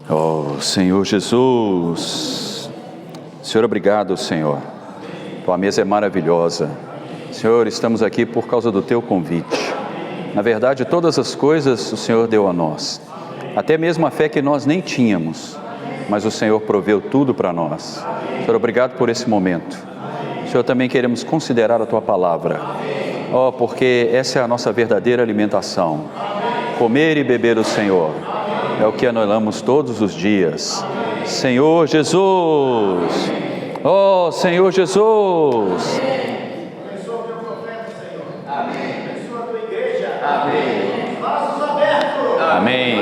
Oh, Senhor Jesus, Senhor, obrigado, Senhor. Tua mesa é maravilhosa. Senhor, estamos aqui por causa do Teu convite. Na verdade, todas as coisas o Senhor deu a nós, até mesmo a fé que nós nem tínhamos, mas o Senhor proveu tudo para nós. Senhor, obrigado por esse momento. Senhor, também queremos considerar a Tua palavra, oh, porque essa é a nossa verdadeira alimentação. Comer e beber do Senhor é o que anelamos todos os dias. Senhor Jesus, oh Senhor Jesus. Abençoa o teu profeta, Senhor. Amém. Abençoa a tua igreja. Amém. Braços abertos. Amém.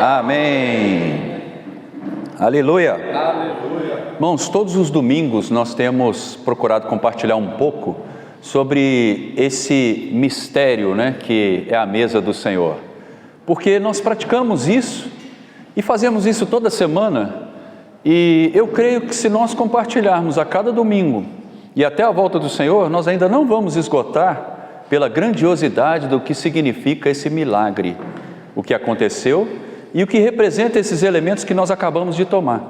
Amém. Aleluia. Aleluia. Irmãos, todos os domingos nós temos procurado compartilhar um pouco sobre esse mistério, que é a mesa do Senhor. Porque nós praticamos isso e fazemos isso toda semana, e eu creio que se nós compartilharmos a cada domingo e até a volta do Senhor, nós ainda não vamos esgotar pela grandiosidade do que significa esse milagre, o que aconteceu e o que representa esses elementos que nós acabamos de tomar,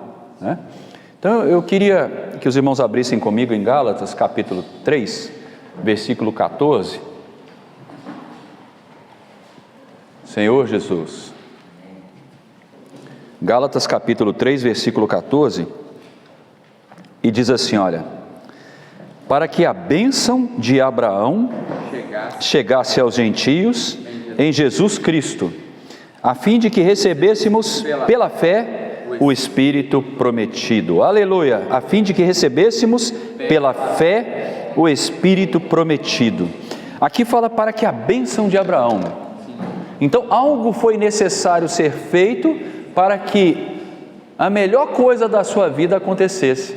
Então eu queria que os irmãos abrissem comigo em Gálatas capítulo 3, versículo 14. Senhor Jesus. Gálatas capítulo 3, versículo 14, e diz assim, olha: para que a bênção de Abraão chegasse aos gentios em Jesus Cristo, a fim de que recebêssemos pela fé o Espírito prometido. Aleluia! A fim de que recebêssemos pela fé o Espírito prometido. Aqui fala para que a bênção de Abraão. Então algo foi necessário ser feito para que a melhor coisa da sua vida acontecesse,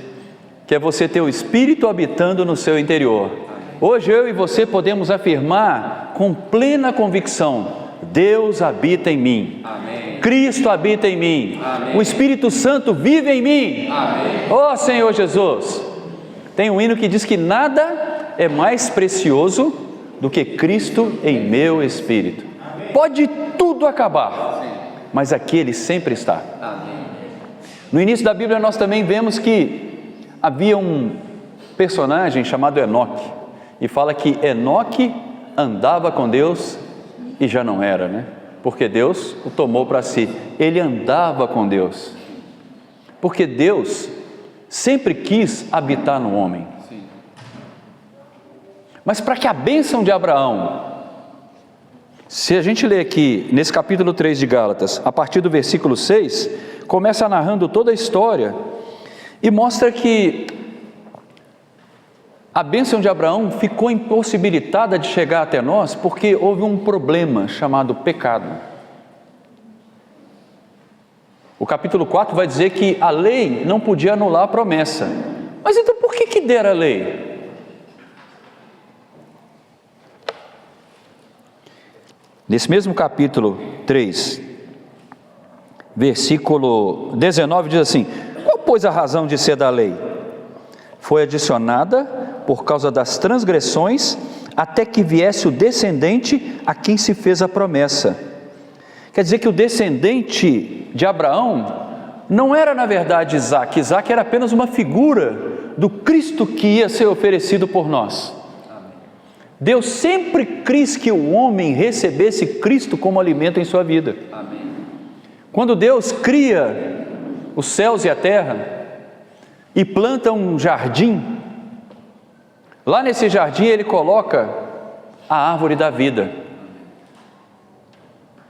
que é você ter o Espírito habitando no seu interior. Hoje eu e você podemos afirmar com plena convicção: Deus habita em mim. Amém. Cristo habita em mim. Amém. O Espírito Santo vive em mim. Amém. Oh Senhor Jesus. Tem um hino que diz que nada é mais precioso do que Cristo em meu espírito. Pode tudo acabar, mas aqui Ele sempre está. No início da Bíblia nós também vemos que havia um personagem chamado Enoque, e fala que Enoque andava com Deus e já não era, porque Deus o tomou para si. Ele andava com Deus, porque Deus sempre quis habitar no homem. Mas para que a bênção de Abraão, se a gente ler aqui nesse capítulo 3 de Gálatas, a partir do versículo 6, começa narrando toda a história e mostra que a bênção de Abraão ficou impossibilitada de chegar até nós porque houve um problema chamado pecado. O capítulo 4 vai dizer que a lei não podia anular a promessa. Mas então por que deram a lei? Nesse mesmo capítulo 3, versículo 19 diz assim: qual pois a razão de ser da lei? Foi adicionada por causa das transgressões, até que viesse o descendente a quem se fez a promessa. Quer dizer que o descendente de Abraão não era na verdade Isaac. Isaac era apenas uma figura do Cristo que ia ser oferecido por nós. Deus sempre quis que o homem recebesse Cristo como alimento em sua vida. Amém. Quando Deus cria os céus e a terra e planta um jardim, lá nesse jardim Ele coloca a árvore da vida,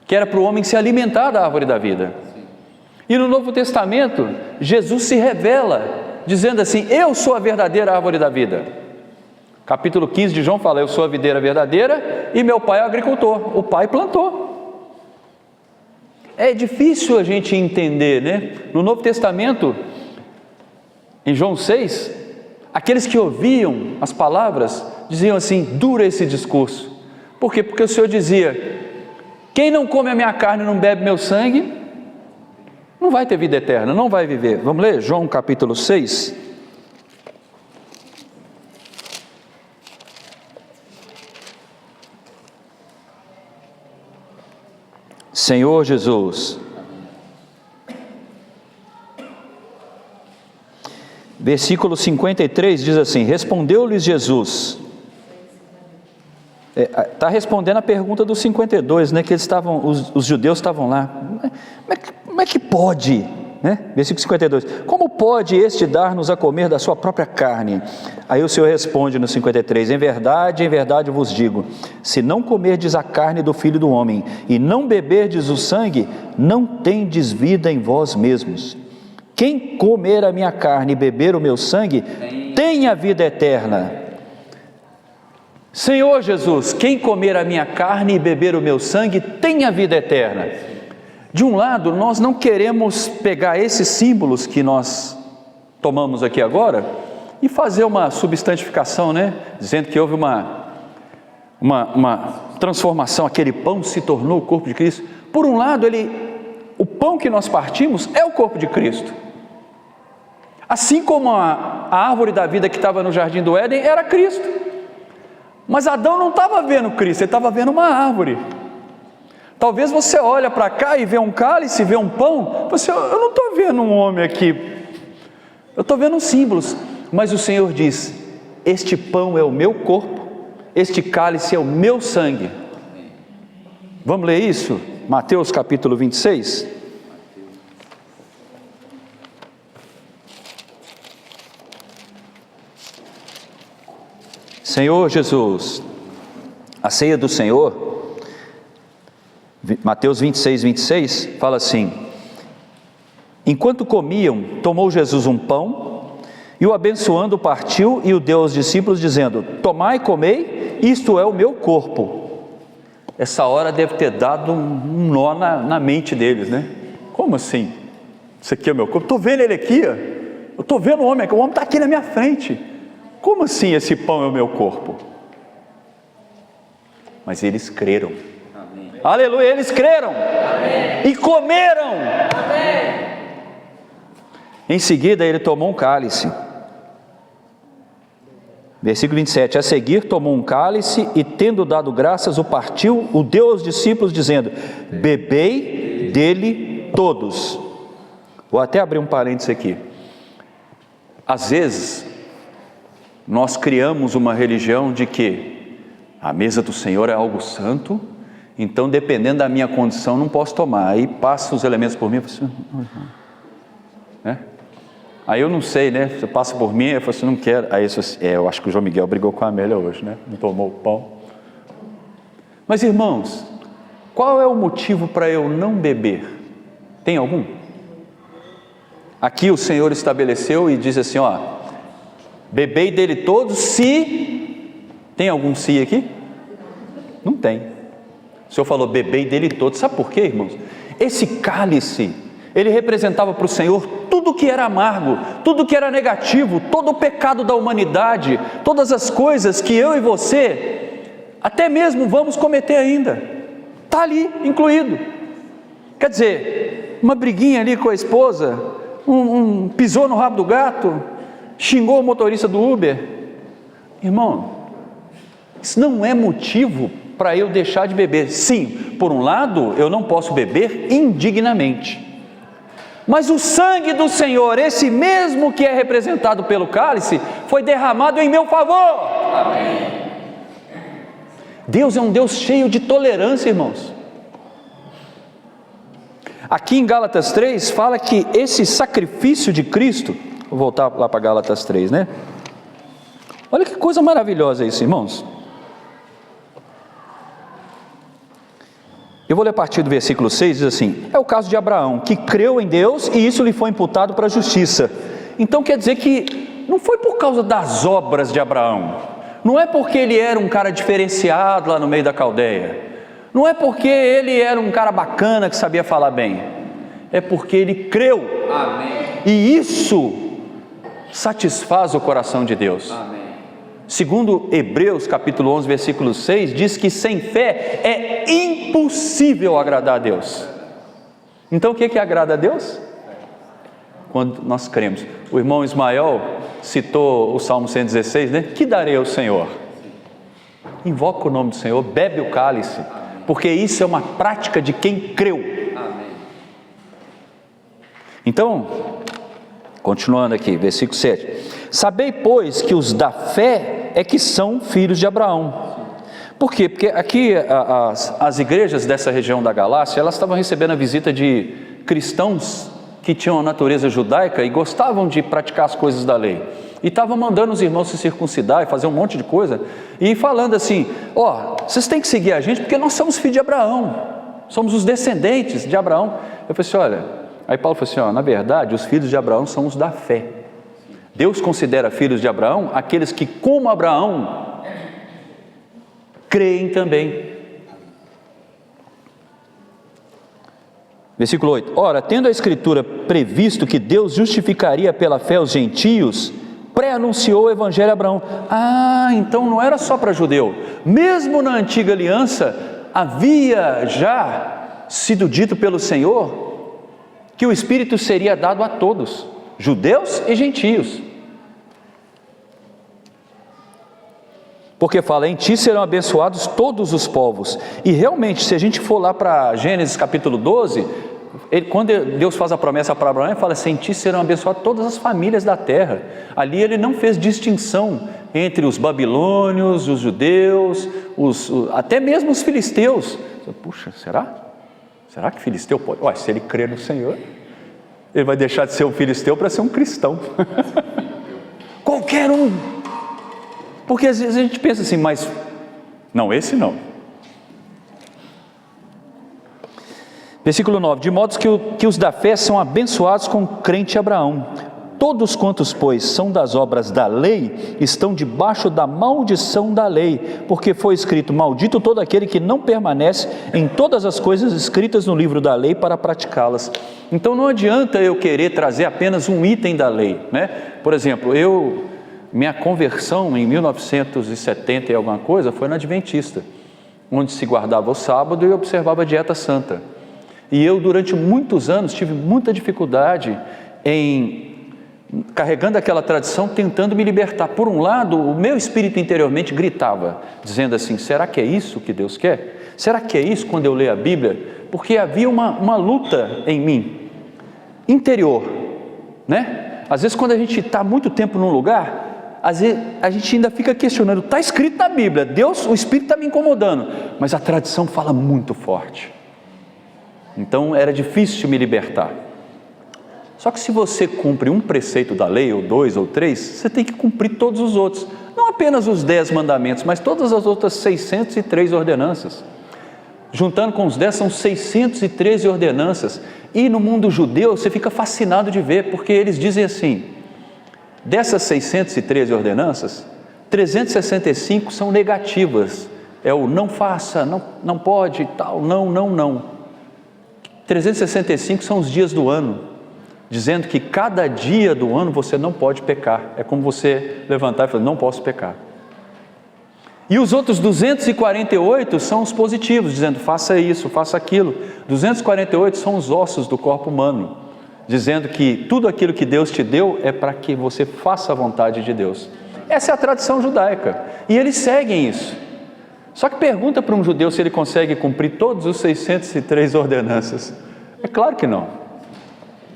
que era para o homem se alimentar da árvore da vida. E no Novo Testamento, Jesus se revela, dizendo assim: eu sou a verdadeira árvore da vida. Capítulo 15 de João fala: eu sou a videira verdadeira e meu pai é o agricultor. O pai plantou. É difícil a gente entender, No Novo Testamento, em João 6, aqueles que ouviam as palavras diziam assim: dura esse discurso. Por quê? Porque o Senhor dizia: quem não come a minha carne e não bebe meu sangue, não vai ter vida eterna, não vai viver. Vamos ler João capítulo 6. Senhor Jesus, Versículo 53 diz assim: respondeu-lhes Jesus. Está respondendo a pergunta do 52, né? Que eles estavam, os judeus estavam lá. Como é que pode? Né? Versículo 52: como pode este dar-nos a comer da sua própria carne? Aí o Senhor responde no 53: em verdade vos digo, se não comerdes a carne do Filho do Homem e não beberdes o sangue, não tendes vida em vós mesmos. Quem comer a minha carne e beber o meu sangue, tem a vida eterna. Senhor Jesus, quem comer a minha carne e beber o meu sangue, tem a vida eterna. De um lado, nós não queremos pegar esses símbolos que nós tomamos aqui agora e fazer uma substantificação, né? Dizendo que houve uma transformação, aquele pão se tornou o corpo de Cristo. Por um lado, o pão que nós partimos é o corpo de Cristo. Assim como a árvore da vida que estava no jardim do Éden era Cristo. Mas Adão não estava vendo Cristo, ele estava vendo uma árvore. Talvez você olha para cá e vê um cálice, vê um pão, eu não estou vendo um homem aqui, eu estou vendo uns símbolos. Mas o Senhor diz: este pão é o meu corpo, este cálice é o meu sangue. Vamos ler isso? Mateus capítulo 26. Senhor Jesus, a ceia do Senhor, Mateus 26, fala assim: enquanto comiam, tomou Jesus um pão, e o abençoando partiu e o deu aos discípulos, dizendo: tomai e comei, isto é o meu corpo. Essa hora deve ter dado um nó na mente deles, né? Como assim? Isso aqui é o meu corpo? Estou vendo ele aqui, eu estou vendo o homem está aqui na minha frente. Como assim esse pão é o meu corpo? Mas eles creram. Amém. Aleluia, eles creram. Amém. E comeram. Amém. Em seguida ele tomou um cálice. Versículo 27: a seguir tomou um cálice e, tendo dado graças, o partiu, o deu aos discípulos, dizendo: bebei dele todos. Vou até abrir um parênteses aqui. Às vezes nós criamos uma religião de que a mesa do Senhor é algo santo, então dependendo da minha condição não posso tomar. Aí passa os elementos por mim, aí eu não sei, né? Você passa por mim, eu falo assim, não quero. Aí eu acho que o João Miguel brigou com a Amélia hoje, né? Não tomou o pão. Mas irmãos, qual é o motivo para eu não beber? Tem algum? Aqui o Senhor estabeleceu e diz assim, bebei dele todos, se... Tem algum se aqui? Não tem. O Senhor falou, bebei dele todos. Sabe por quê, irmãos? Esse cálice, ele representava para o Senhor tudo que era amargo, tudo que era negativo, todo o pecado da humanidade, todas as coisas que eu e você, até mesmo vamos cometer ainda. Está ali, incluído. Quer dizer, uma briguinha ali com a esposa, pisou no rabo do gato, xingou o motorista do Uber. Irmão, isso não é motivo para eu deixar de beber. Sim, por um lado, eu não posso beber indignamente, mas o sangue do Senhor, esse mesmo que é representado pelo cálice, foi derramado em meu favor. Amém. Deus é um Deus cheio de tolerância, irmãos. Aqui em Gálatas 3 fala que esse sacrifício de Cristo, vou voltar lá para Gálatas 3, né? Olha que coisa maravilhosa isso, irmãos. Eu vou ler a partir do versículo 6, diz assim: é o caso de Abraão, que creu em Deus e isso lhe foi imputado para a justiça. Então quer dizer que não foi por causa das obras de Abraão, não é porque ele era um cara diferenciado lá no meio da caldeia, não é porque ele era um cara bacana que sabia falar bem, é porque ele creu. Amém. E isso satisfaz o coração de Deus. Amém. Segundo Hebreus capítulo 11 versículo 6, diz que sem fé é impossível agradar a Deus. Então o que agrada a Deus? Quando nós cremos. O irmão Ismael citou o Salmo 116, né? Que darei ao Senhor? Invoca o nome do Senhor, bebe o cálice, porque isso é uma prática de quem creu. Amém. Então, Continuando aqui, versículo 7. Sabei, pois, que os da fé é que são filhos de Abraão. Por quê? Porque aqui as igrejas dessa região da Galácia, elas estavam recebendo a visita de cristãos que tinham a natureza judaica e gostavam de praticar as coisas da lei. E estavam mandando os irmãos se circuncidar e fazer um monte de coisa, e falando assim, vocês têm que seguir a gente porque nós somos filhos de Abraão, somos os descendentes de Abraão. Eu falei assim, aí Paulo falou assim, na verdade os filhos de Abraão são os da fé. Deus considera filhos de Abraão aqueles que, como Abraão, creem também. Versículo 8. Ora, tendo a Escritura previsto que Deus justificaria pela fé os gentios, pré-anunciou o Evangelho a Abraão. Então não era só para judeu. Mesmo na antiga aliança, havia já sido dito pelo Senhor que o Espírito seria dado a todos, judeus e gentios. Porque fala, em ti serão abençoados todos os povos. E realmente, se a gente for lá para Gênesis capítulo 12, quando Deus faz a promessa para Abraão, ele fala assim, em ti serão abençoadas todas as famílias da terra. Ali ele não fez distinção entre os babilônios, os judeus, até mesmo os filisteus. Puxa, será? Será que filisteu pode? Se ele crer no Senhor, ele vai deixar de ser um filisteu para ser um cristão. Qualquer um. Porque às vezes a gente pensa assim, mas não, esse não. Versículo 9, de modo que os da fé são abençoados com o crente Abraão. Todos quantos, pois, são das obras da lei, estão debaixo da maldição da lei, porque foi escrito, maldito todo aquele que não permanece em todas as coisas escritas no livro da lei para praticá-las. Então não adianta eu querer trazer apenas um item da lei, né? Por exemplo, minha conversão em 1970 e alguma coisa foi na Adventista, onde se guardava o sábado e observava a dieta santa. E eu durante muitos anos tive muita dificuldade carregando aquela tradição, tentando me libertar. Por um lado, o meu espírito interiormente gritava, dizendo assim, será que é isso que Deus quer? Será que é isso quando eu leio a Bíblia? Porque havia uma luta em mim, interior, né? Às vezes quando a gente está muito tempo num lugar, às vezes a gente ainda fica questionando, está escrito na Bíblia, Deus, o Espírito está me incomodando, mas a tradição fala muito forte. Então era difícil me libertar. Só que se você cumpre um preceito da lei, ou 2 ou 3, você tem que cumprir todos os outros. Não apenas os 10 mandamentos, mas todas as outras 603 ordenanças. Juntando com os 10 são 613 ordenanças. E no mundo judeu você fica fascinado de ver, porque eles dizem assim, dessas 613 ordenanças, 365 são negativas. É o não faça, não pode, tal, não. 365 são os dias do ano, dizendo que cada dia do ano você não pode pecar. É como você levantar e falar, não posso pecar. E os outros 248 são os positivos, dizendo faça isso, faça aquilo. 248 são os ossos do corpo humano, dizendo que tudo aquilo que Deus te deu é para que você faça a vontade de Deus. Essa é a tradição judaica, e eles seguem isso. Só que pergunta para um judeu se ele consegue cumprir todos os 603 ordenanças. É claro que não.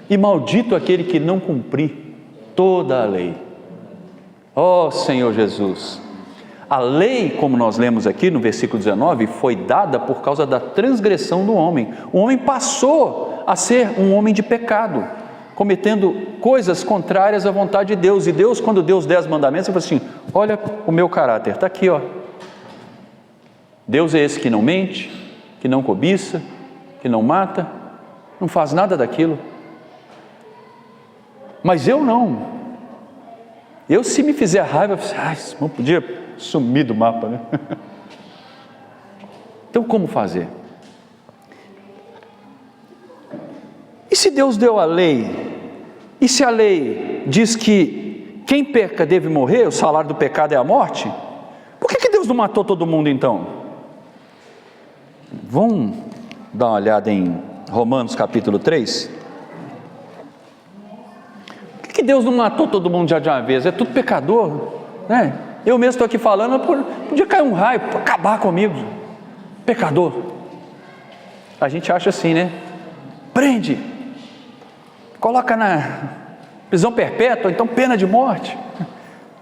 E maldito aquele que não cumprir toda a lei. Ó Senhor Jesus, a lei, como nós lemos aqui no versículo 19, foi dada por causa da transgressão do homem. O homem passou a ser um homem de pecado, cometendo coisas contrárias à vontade de Deus. E Deus, quando deu os 10 mandamentos, ele falou assim, olha o meu caráter, está aqui, ó. Deus é esse que não mente, que não cobiça, que não mata, não faz nada daquilo. Mas eu não. Eu, se me fizer raiva, não podia sumir do mapa, né? Então como fazer? E se Deus deu a lei, e se a lei diz que quem peca deve morrer, o salário do pecado é a morte, por que Deus não matou todo mundo então? Vamos dar uma olhada em Romanos capítulo 3? Por que Deus não matou todo mundo já de uma vez? É tudo pecador, né? Eu mesmo estou aqui falando, podia cair um raio para acabar comigo. Pecador. A gente acha assim, né? Prende, coloca Prisão perpétua, então pena de morte.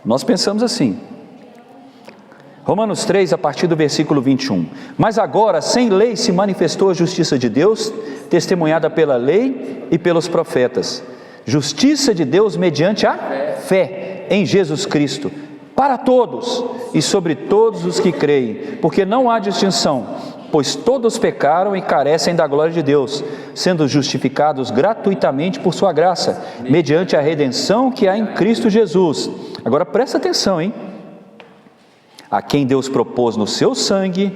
Nós pensamos assim. Romanos 3, a partir do versículo 21. Mas agora, sem lei, se manifestou a justiça de Deus, testemunhada pela lei e pelos profetas. Justiça de Deus mediante a fé em Jesus Cristo, para todos e sobre todos os que creem, porque não há distinção, pois todos pecaram e carecem da glória de Deus, sendo justificados gratuitamente por sua graça, mediante a redenção que há em Cristo Jesus. Agora presta atenção, hein? A quem Deus propôs no seu sangue,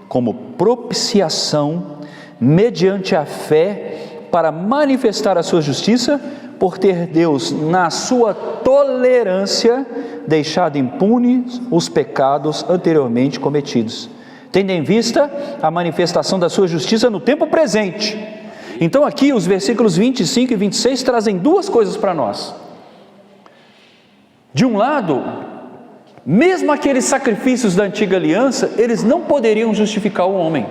como propiciação, mediante a fé, para manifestar a sua justiça, por ter Deus, na sua tolerância, deixado impunes os pecados anteriormente cometidos, tendo em vista a manifestação da sua justiça no tempo presente. Então aqui os versículos 25 e 26 trazem duas coisas para nós. De um lado, mesmo aqueles sacrifícios da antiga aliança, eles não poderiam justificar o homem.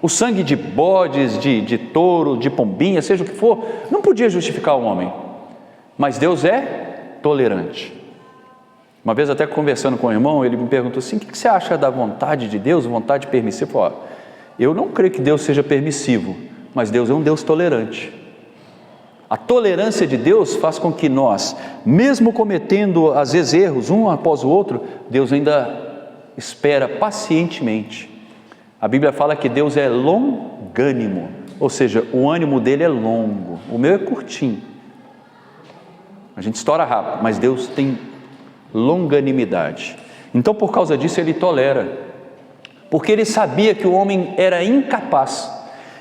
O sangue de bodes, de touro, de pombinha, seja o que for, não podia justificar o homem. Mas Deus é tolerante. Uma vez até conversando com o irmão, ele me perguntou assim: o que você acha da vontade de Deus, vontade permissiva? Eu não creio que Deus seja permissivo, mas Deus é um Deus tolerante. A tolerância de Deus faz com que nós, mesmo cometendo às vezes erros um após o outro, Deus ainda espera pacientemente. A Bíblia fala que Deus é longânimo, ou seja, o ânimo dele é longo, o meu é curtinho. A gente estoura rápido, mas Deus tem longanimidade. Então por causa disso ele tolera, porque ele sabia que o homem era incapaz.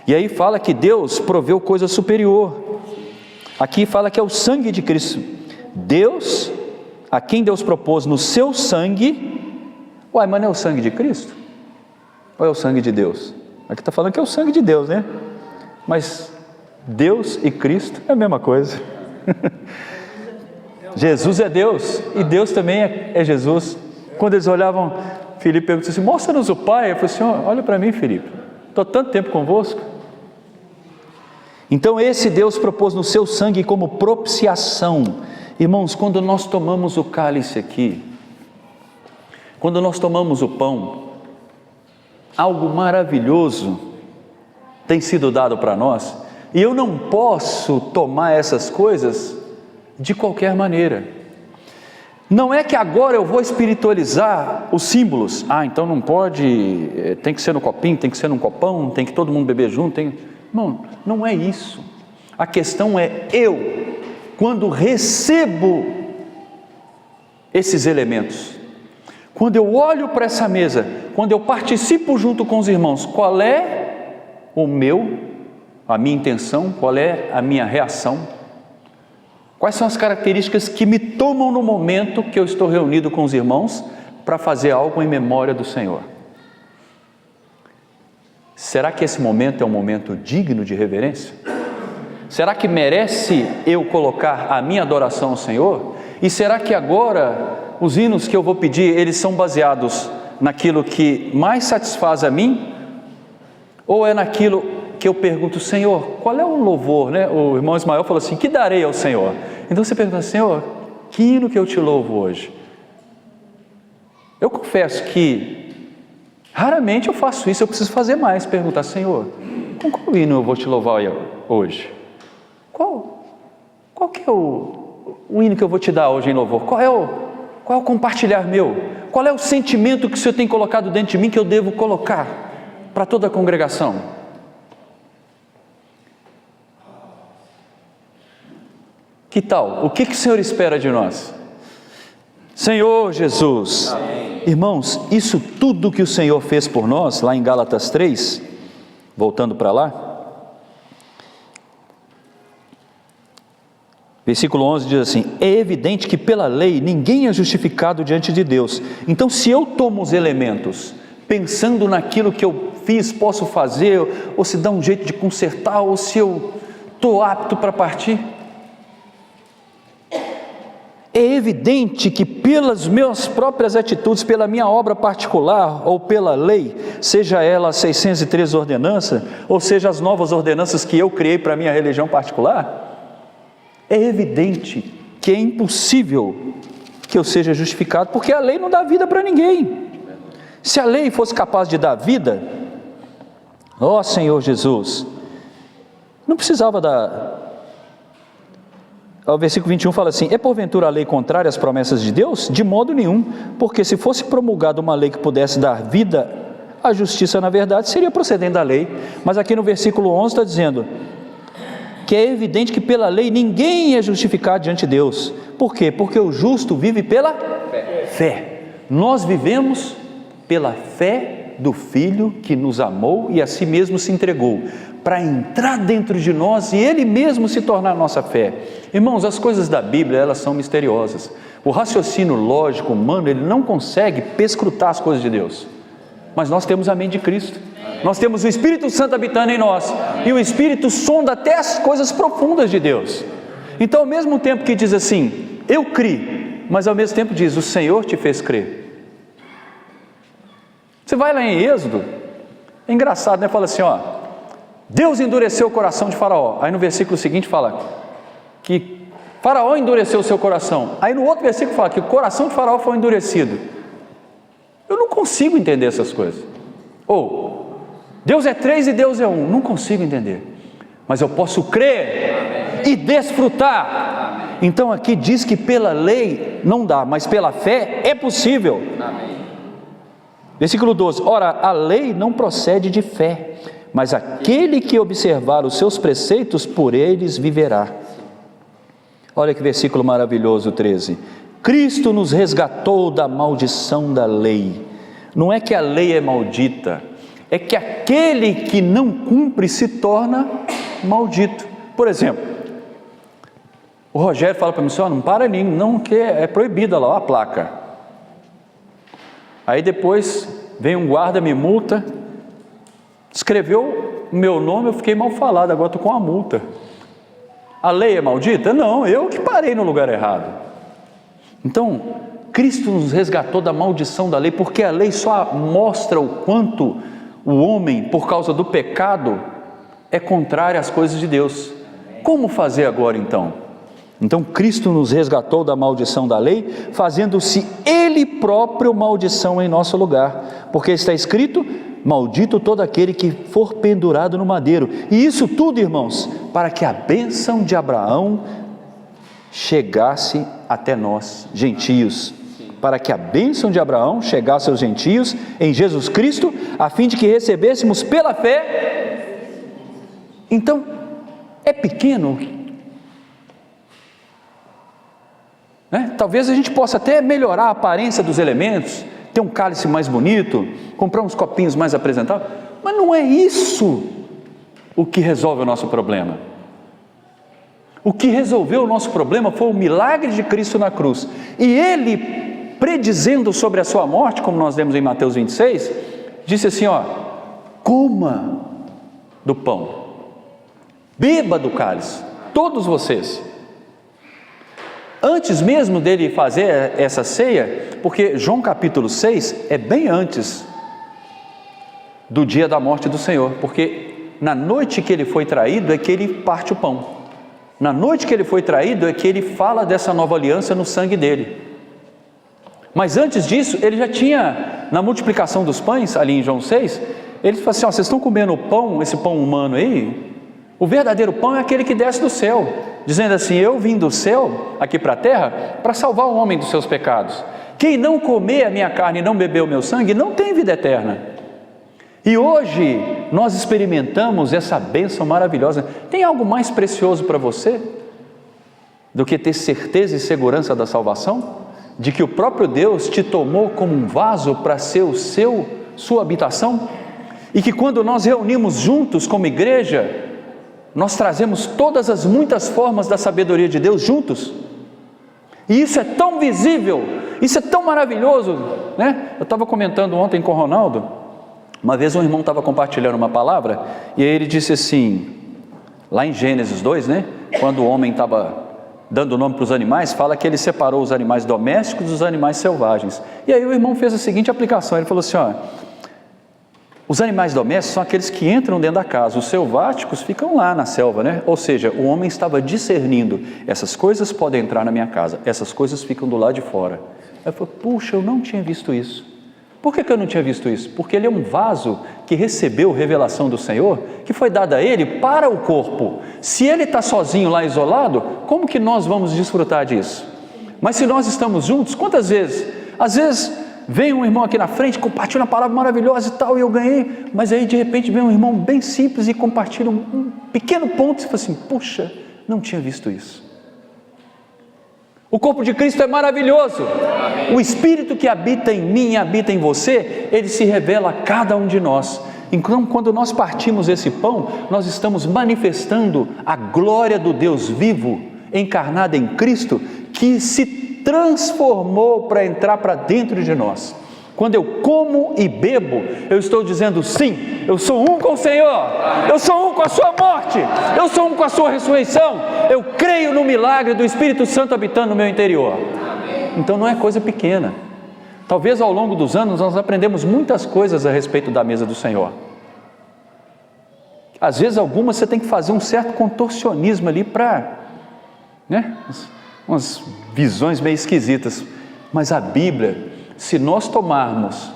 E aí fala que Deus proveu coisa superior. Aqui fala que é o sangue de Cristo. Deus, a quem Deus propôs no seu sangue. Uai, mas não é o sangue de Cristo? Ou é o sangue de Deus? Aqui está falando que é o sangue de Deus, né? Mas Deus e Cristo é a mesma coisa. Jesus é Deus e Deus também é Jesus. Quando eles olhavam, Filipe perguntou assim: mostra-nos o Pai. Eu falei assim: olha para mim, Filipe, estou tanto tempo convosco. Então esse Deus propôs no seu sangue como propiciação. Irmãos, quando nós tomamos o cálice aqui, quando nós tomamos o pão, algo maravilhoso tem sido dado para nós, e eu não posso tomar essas coisas de qualquer maneira. Não é que agora eu vou espiritualizar os símbolos. Então não pode, tem que ser no copinho, tem que ser num copão, tem que todo mundo beber junto. Não é isso. A questão é eu, quando recebo esses elementos, quando eu olho para essa mesa, quando eu participo junto com os irmãos, qual é a minha intenção, qual é a minha reação? Quais são as características que me tomam no momento que eu estou reunido com os irmãos para fazer algo em memória do Senhor? Será que esse momento é um momento digno de reverência? Será que merece eu colocar a minha adoração ao Senhor? E será que agora os hinos que eu vou pedir, eles são baseados naquilo que mais satisfaz a mim? Ou é naquilo que eu pergunto: Senhor, qual é o louvor, né? O irmão Ismael falou assim: que darei ao Senhor? Então você pergunta: Senhor, que hino que eu te louvo hoje? Eu confesso que raramente eu faço isso, eu preciso fazer mais, perguntar: Senhor, com qual hino eu vou te louvar hoje? Qual que é o hino que eu vou te dar hoje em louvor? Qual é o compartilhar meu? Qual é o sentimento que o Senhor tem colocado dentro de mim que eu devo colocar para toda a congregação? Que tal? O que o Senhor espera de nós? Senhor Jesus, amém. Irmãos, isso tudo que o Senhor fez por nós, lá em Gálatas 3, voltando para lá, versículo 11 diz assim: é evidente que pela lei ninguém é justificado diante de Deus. Então se eu tomo os elementos, pensando naquilo que eu fiz, posso fazer, ou se dá um jeito de consertar, ou se eu estou apto para partir, é evidente que pelas minhas próprias atitudes, pela minha obra particular, ou pela lei, seja ela as 613 ordenanças, ou seja as novas ordenanças que eu criei para a minha religião particular, é evidente que é impossível que eu seja justificado, porque a lei não dá vida para ninguém. Se a lei fosse capaz de dar vida, ó Senhor Jesus, não precisava O versículo 21 fala assim: é porventura a lei contrária às promessas de Deus? De modo nenhum, porque se fosse promulgada uma lei que pudesse dar vida à justiça, na verdade, seria procedente da lei. Mas aqui no versículo 11 está dizendo que é evidente que pela lei ninguém é justificado diante de Deus. Por quê? Porque o justo vive pela fé. Nós vivemos pela fé do Filho que nos amou e a si mesmo se entregou, para entrar dentro de nós e Ele mesmo se tornar a nossa fé. Irmãos, as coisas da Bíblia, elas são misteriosas. O raciocínio lógico humano, ele não consegue perscrutar as coisas de Deus. Mas nós temos a mente de Cristo. Nós temos o Espírito Santo habitando em nós. E o Espírito sonda até as coisas profundas de Deus. Então, ao mesmo tempo que diz assim, eu criei, mas ao mesmo tempo diz, o Senhor te fez crer. Você vai lá em Êxodo, é engraçado, né? Fala assim, ó, Deus endureceu o coração de Faraó. Aí no versículo seguinte fala que Faraó endureceu o seu coração. Aí no outro versículo fala que o coração de Faraó foi endurecido. Eu não consigo entender essas coisas. Ou, Deus é 3 e Deus é 1. Não consigo entender. Mas eu posso crer e desfrutar. Então aqui diz que pela lei não dá, mas pela fé é possível. Versículo 12. Ora, a lei não procede de fé, mas aquele que observar os seus preceitos, por eles viverá. Olha que versículo maravilhoso, 13. Cristo nos resgatou da maldição da lei. Não é que a lei é maldita, é que aquele que não cumpre se torna maldito. Por exemplo, o Rogério fala para mim assim, não para nem, não, que é proibida lá a placa. Aí depois vem um guarda, me multa, escreveu o meu nome, eu fiquei mal falado, agora estou com a multa. A lei é maldita? Não, eu que parei no lugar errado. Então, Cristo nos resgatou da maldição da lei, porque a lei só mostra o quanto o homem, por causa do pecado, é contrário às coisas de Deus. Como fazer agora então? Então Cristo nos resgatou da maldição da lei, fazendo-se Ele próprio maldição em nosso lugar, porque está escrito, maldito todo aquele que for pendurado no madeiro. E isso tudo, irmãos, para que a bênção de Abraão chegasse até nós, gentios, para que a bênção de Abraão chegasse aos gentios em Jesus Cristo, a fim de que recebêssemos pela fé. Então, é pequeno, né? Talvez a gente possa até melhorar a aparência dos elementos, ter um cálice mais bonito, comprar uns copinhos mais apresentáveis, mas não é isso o que resolve o nosso problema. O que resolveu o nosso problema foi o milagre de Cristo na cruz, e Ele, predizendo sobre a sua morte, como nós lemos em Mateus 26, disse assim, ó, coma do pão, beba do cálice, todos vocês. Antes mesmo dele fazer essa ceia, porque João capítulo 6 é bem antes do dia da morte do Senhor, porque na noite que ele foi traído é que ele parte o pão. Na noite que ele foi traído é que ele fala dessa nova aliança no sangue dele. Mas antes disso, ele já tinha, na multiplicação dos pães, ali em João 6, ele falou assim, ó, vocês estão comendo o pão, esse pão humano aí? O verdadeiro pão é aquele que desce do céu, dizendo assim, eu vim do céu, aqui para a terra, para salvar o homem dos seus pecados. Quem não comer a minha carne e não beber o meu sangue, não tem vida eterna. E hoje, nós experimentamos essa bênção maravilhosa. Tem algo mais precioso para você do que ter certeza e segurança da salvação? De que o próprio Deus te tomou como um vaso para ser sua habitação? E que quando nós reunimos juntos como igreja, nós trazemos todas as muitas formas da sabedoria de Deus juntos? E isso é tão visível, isso é tão maravilhoso, né? Eu estava comentando ontem com o Ronaldo, uma vez um irmão estava compartilhando uma palavra, e aí ele disse assim, lá em Gênesis 2, né? Quando o homem estava dando nome para os animais, fala que ele separou os animais domésticos dos animais selvagens. E aí o irmão fez a seguinte aplicação, ele falou assim, ó, Os animais domésticos são aqueles que entram dentro da casa, os selváticos ficam lá na selva, né? Ou seja, o homem estava discernindo, essas coisas podem entrar na minha casa, essas coisas ficam do lado de fora. Eu falei, puxa, eu não tinha visto isso. Por que eu não tinha visto isso? Porque ele é um vaso que recebeu revelação do Senhor, que foi dada a ele para o corpo. Se ele está sozinho lá isolado, como que nós vamos desfrutar disso? Mas se nós estamos juntos, quantas vezes? Às vezes vem um irmão aqui na frente, compartilha uma palavra maravilhosa e tal, e eu ganhei, mas aí de repente vem um irmão bem simples e compartilha um pequeno ponto, e você fala assim, puxa, não tinha visto isso. O corpo de Cristo é maravilhoso. Amém. O Espírito que habita em mim e habita em você, ele se revela a cada um de nós. Então, quando nós partimos esse pão, nós estamos manifestando a glória do Deus vivo, encarnada em Cristo, que se transformou para entrar para dentro de nós. Quando eu como e bebo, eu estou dizendo sim, eu sou um com o Senhor, eu sou um com a sua morte, eu sou um com a sua ressurreição, eu creio no milagre do Espírito Santo habitando no meu interior. Então não é coisa pequena. Talvez ao longo dos anos nós aprendemos muitas coisas a respeito da mesa do Senhor. Às vezes algumas você tem que fazer um certo contorcionismo ali para, né, umas visões meio esquisitas, mas a Bíblia, se nós tomarmos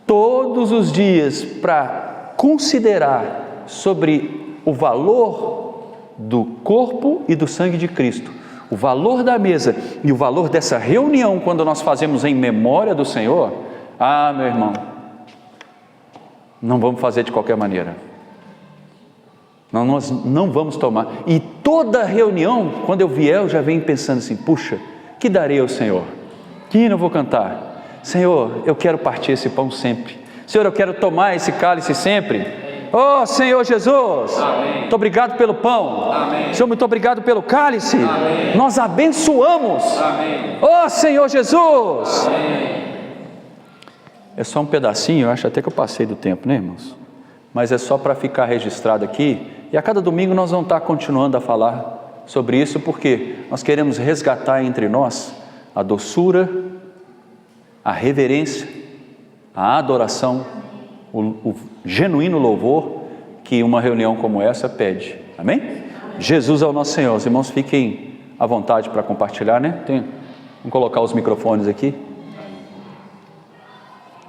todos os dias para considerar sobre o valor do corpo e do sangue de Cristo, o valor da mesa e o valor dessa reunião quando nós fazemos em memória do Senhor, meu irmão, não vamos fazer de qualquer maneira. Não, nós não vamos tomar. E toda reunião, quando eu vier, eu já venho pensando assim, puxa, que darei ao Senhor? Que hino eu vou cantar? Senhor, eu quero partir esse pão sempre. Senhor, eu quero tomar esse cálice sempre. Oh, Senhor Jesus, amém. Muito obrigado pelo pão. Amém. Senhor, muito obrigado pelo cálice. Amém. Nós abençoamos. Amém. Oh, Senhor Jesus. Amém. É só um pedacinho, eu acho até que eu passei do tempo, né, irmãos? Mas é só para ficar registrado aqui. E a cada domingo nós vamos estar continuando a falar sobre isso, porque nós queremos resgatar entre nós a doçura, a reverência, a adoração, o genuíno louvor que uma reunião como essa pede. Amém? Jesus é o nosso Senhor. Os irmãos fiquem à vontade para compartilhar, né? Vamos colocar os microfones aqui.